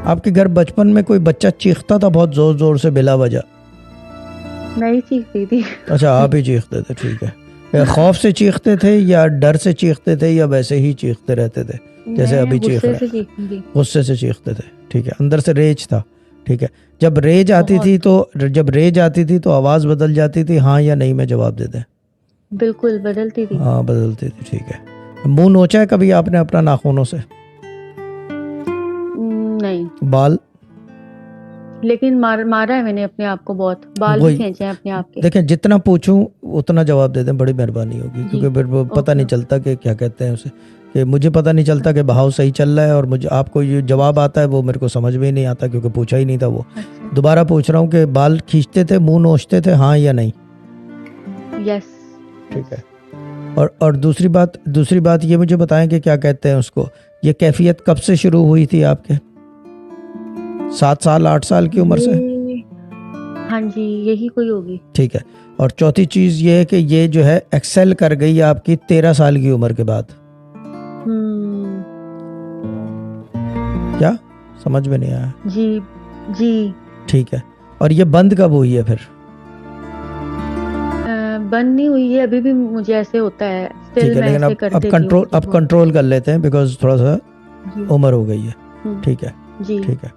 आपके घर बचपन में कोई बच्चा चीखता था बहुत जोर जोर से बिला वजह? नहीं चीखती थी। अच्छा, आप ही चीखते थे, ठीक है। या खौफ से चीखते थे या डर से चीखते थे या वैसे ही चीखते रहते थे जैसे मैं अभी चीख गुस्से रहे से हैं? चीखती थी। गुस्से से चीखते थे, ठीक है, अंदर से रेज था, ठीक है। जब रेज आती थी बहुत। जब रेज आती थी तो आवाज़ बदल जाती थी, हाँ या नहीं में जवाब दे दें। बिल्कुल बदलती थी। हाँ, बदलती थी, ठीक है। मुंह नोचा है कभी आपने अपना नाखूनों से? नहीं, बाल? लेकिन मारा है मैंने अपने आप को बहुत, बाल भी वही, खींचे हैं अपने आप के। देखें जितना पूछूं उतना जवाब दे दें, बड़ी मेहरबानी होगी, जी, क्योंकि फिर वो पता नहीं ओके। चलता कि क्या कहते हैं उसे, कि मुझे पता नहीं चलता कि बहाव सही चल रहा है और मुझे आपको ये जवाब आता है वो मेरे को समझ में ही नहीं आता क्योंकि पूछा ही नहीं था वो। अच्छा, दोबारा पूछ रहा हूँ कि बाल खींचते थे, मुंह नोचते थे, हाँ या नहीं? यस। ठीक है। और दूसरी बात ये मुझे बताएं कि क्या कहते हैं उसको, ये कैफियत कब से शुरू हुई थी आपके? 7 साल 8 साल की उम्र से? ये हाँ जी, यही कोई होगी। ठीक है। और चौथी चीज़ ये है कि ये जो है एक्सेल कर गई आपकी 13 साल की उम्र के बाद। हम्म। क्या समझ में नहीं आया? जी जी। ठीक है। और ये बंद कब हुई है फिर? बंद नहीं हुई है, अभी भी मुझे ऐसे होता है, ठीक स्टिल है, मैं लेकिन ऐसे कर देती हूँ अब बहुत। कंट्रोल कर लेते हैं बिकॉज थोड़ा सा जी। उम्र हो गई है। हम्म, ठीक है, जी। ठीक है।